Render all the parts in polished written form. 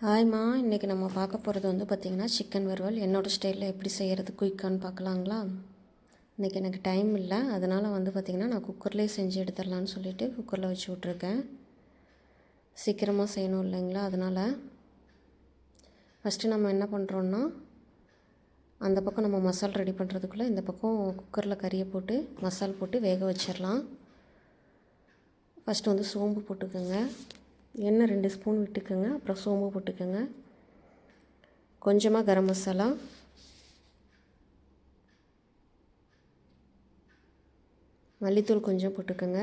ஹாய்மா, இன்றைக்கி நம்ம பார்க்க போகிறது வந்து பார்த்திங்கன்னா சிக்கன் வறுவல் என்னோடய ஸ்டைலில் எப்படி செய்கிறது குயிக்கான்னு பார்க்கலாங்களா. இன்றைக்கி எனக்கு டைம் இல்லை, அதனால் வந்து பார்த்திங்கன்னா நான் குக்கர்லேயே செஞ்சு எடுத்துடலான்னு சொல்லிவிட்டு குக்கரில் வச்சு விட்ருக்கேன். சீக்கிரமாக செய்யணும் இல்லைங்களா, அதனால் ஃபஸ்ட்டு நம்ம என்ன பண்ணுறோன்னா அந்த பக்கம் நம்ம மசாலா ரெடி பண்ணுறதுக்குள்ளே இந்த பக்கம் குக்கரில் கறியை போட்டு மசால் போட்டு வேக வச்சிடலாம். ஃபஸ்ட்டு வந்து சோம்பு போட்டுக்கோங்க, எண்ணெய் 2 ஸ்பூன் விட்டுக்கோங்க, அப்புறம் சோம்பு போட்டுக்கோங்க, கொஞ்சமாக கரம் மசாலா, மல்லித்தூள் கொஞ்சம் போட்டுக்கோங்க,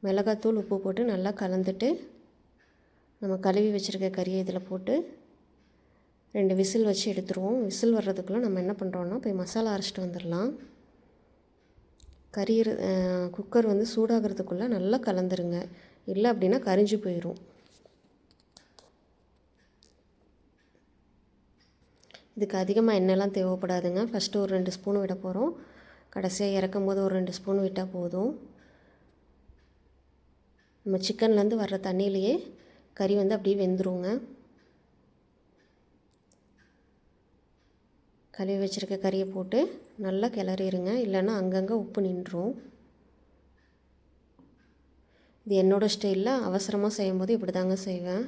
மிளகாத்தூள், உப்பு போட்டு நல்லா கலந்துட்டு நம்ம கழுவி வச்சுருக்க கறியை இதில் போட்டு 2 விசில் வச்சு எடுத்துருவோம். விசில் வர்றதுக்குள்ளே நம்ம என்ன பண்ணுறோன்னா போய் மசாலா அரைச்சிட்டு வந்துடலாம். குக்கர் வந்து சூடாகிறதுக்குள்ளே நல்லா கலந்துருங்க, இல்லை அப்படின்னா கரிஞ்சு போயிடும். இதுக்கு அதிகமாக எண்ணெய்லாம் தேவைப்படாதுங்க. ஃபஸ்ட்டு ஒரு 2 ஸ்பூன் விட போகிறோம், கடைசியாக இறக்கும் போது ஒரு 2 ஸ்பூன் விட்டால் போதும். நம்ம சிக்கன்லேருந்து வர்ற தண்ணியிலையே கறி வந்து அப்படியே வெந்துருங்க. கழுவி வச்சுருக்க கறியை போட்டு நல்லா கிளறிடுங்க, இல்லைன்னா அங்கங்கே உப்பு நின்றும். இது என்னோடய ஸ்டைலில் அவசரமாக செய்யும்போது இப்படி தாங்க செய்வேன்.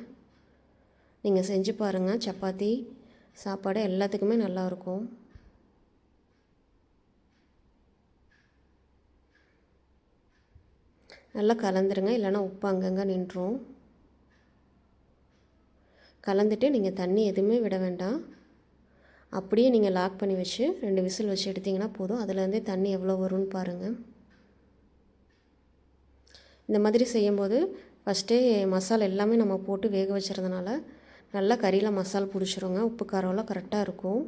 நீங்கள் செஞ்சு பாருங்கள், சப்பாத்தி சாப்பாடு எல்லாத்துக்குமே நல்லாயிருக்கும். நல்லா கலந்துருங்க, இல்லைன்னா உப்பு அங்கங்கே நின்றும். கலந்துட்டு நீங்கள் தண்ணி எதுவுமே விட வேண்டாம், அப்படியே நீங்கள் லாக் பண்ணி வச்சு 2 விசில் வச்சு எடுத்திங்கன்னா போதும். அதுலேருந்தே தண்ணி எவ்வளோ வரும்னு பாருங்கள். இந்த மாதிரி செய்யும்போது ஃபஸ்ட்டே மசாலா எல்லாமே நம்ம போட்டு வேக வச்சுருந்தனால நல்லா கறியில் மசாலா பிடிச்சிருங்க, உப்பு காரம்லாம் கரெக்டாக இருக்கும்.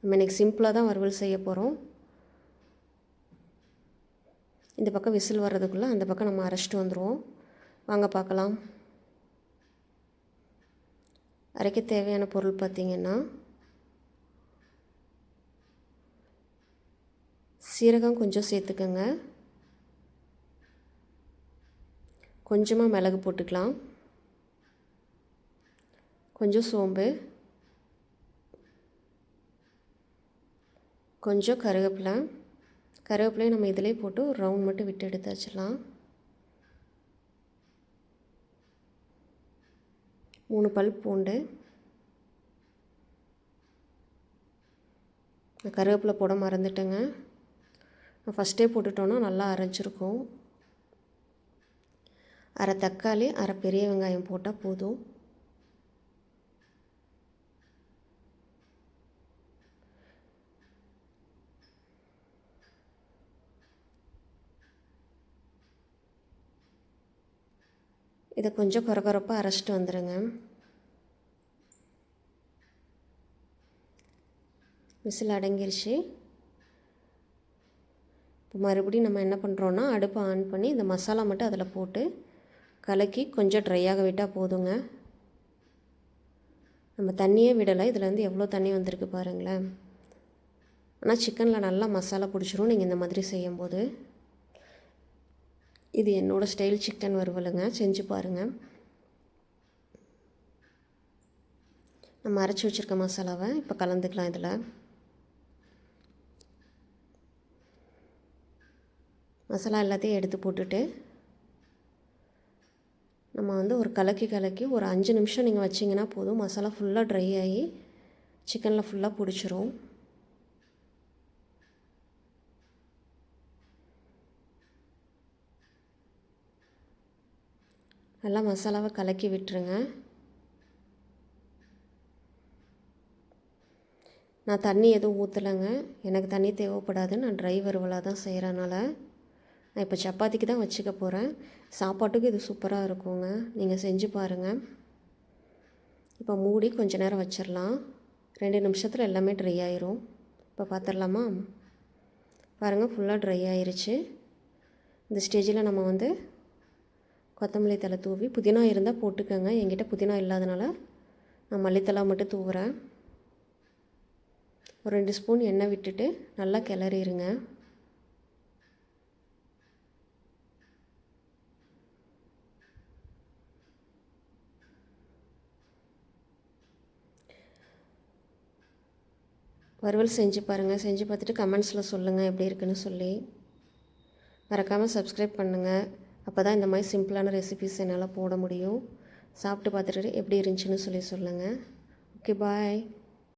நம்ம இன்றைக்கி சிம்பிளாக தான் வறுவல் செய்ய போகிறோம். இந்த பக்கம் விசில் வர்றதுக்குள்ளே அந்த பக்கம் நம்ம அரைச்சிட்டு வந்துடுவோம். வாங்க பார்க்கலாம். அரைக்க தேவையான பொருள் பார்த்திங்கன்னா சீரகம் கொஞ்சம் சேர்த்துக்கோங்க, கொஞ்சமாக மிளகு போட்டுக்கலாம், கொஞ்சம் சோம்பு, கொஞ்சம் கருவேப்பிலையும் நம்ம இதிலே போட்டு ஒரு ரவுண்ட் மட்டும் விட்டு எடுத்து வச்சிடலாம். 3 பல் பூண்டு, கருவேப்பிலை போட மறந்துட்டேங்க, ஃபஸ்ட்டே போட்டுட்டோன்னா நல்லா அரைச்சிருக்கும். அரை தக்காளி, அரை பெரிய வெங்காயம் போட்டால் போதும். இதை கொஞ்சம் கொரகொரப்பாக அரைச்சிட்டு வந்துடுங்க. விசில் அடங்கிருச்சு. இப்போ மறுபடியும் நம்ம என்ன பண்ணுறோன்னா அடுப்பை ஆன் பண்ணி இந்த மசாலா மட்டும் அதில் போட்டு கலக்கி கொஞ்சம் ட்ரையாக விட்டால் போதுங்க. நம்ம தண்ணியே விடலை, இதில் வந்து எவ்வளோ தண்ணி வந்திருக்கு பாருங்களேன். ஆனால் சிக்கனில் நல்லா மசாலா பிடிச்சிரும் நீங்கள் இந்த மாதிரி செய்யும்போது. இது என்னோடய ஸ்டைல் சிக்கன் வறுவலுங்க, செஞ்சு பாருங்கள். நம்ம அரைச்சி வச்சுருக்க மசாலாவை இப்போ கலந்துக்கலாம். இதில் மசாலா எல்லாத்தையும் எடுத்து போட்டுட்டு நம்ம வந்து ஒரு கலக்கி ஒரு 5 நிமிஷம் நீங்கள் வச்சிங்கன்னா போதும். மசாலா ஃபுல்லாக ட்ரை ஆகி சிக்கனில் ஃபுல்லாக பிடிச்சிரும். நல்லா மசாலாவை கலக்கி விட்டுருங்க. நான் தண்ணி எதுவும் ஊற்றலைங்க, எனக்கு தண்ணி தேவைப்படாது, நான் ட்ரை வறுவலாக தான் செய்கிறனால. நான் இப்போ சப்பாத்திக்கு தான் வச்சுக்க போகிறேன். சாப்பாட்டுக்கு இது சூப்பராக இருக்குங்க, நீங்கள் செஞ்சு பாருங்கள். இப்போ மூடி கொஞ்ச நேரம் வச்சிடலாம், 2 நிமிஷத்தில் எல்லாமே ட்ரை ஆயிரும். இப்போ பார்த்துடலாமா? பாருங்கள், ஃபுல்லாக ட்ரை ஆயிருச்சு. இந்த ஸ்டேஜில் நம்ம வந்து கொத்தமல்லி தழை தூவி, புதினா இருந்தால் போட்டுக்கோங்க, என்கிட்ட புதினா இல்லாதனால நான் மல்லித்தழை மட்டும் தூவுறேன். ஒரு 2 ஸ்பூன் எண்ணெய் விட்டுட்டு நல்லா கிளறிடுங்க. வறுவல் செஞ்சு பாருங்கள். செஞ்சு பார்த்துட்டு கமெண்ட்ஸில் சொல்லுங்கள் எப்படி இருக்குன்னு சொல்லி. மறக்காமல் சப்ஸ்கிரைப் பண்ணுங்கள். அப்போ தான் இந்த மாதிரி சிம்பிளான ரெசிபீஸ் என்னால் போட முடியும். சாப்பிட்டு பார்த்துட்டு எப்படி இருந்துச்சுன்னு சொல்லி சொல்லுங்கள். ஓகே, பாய்.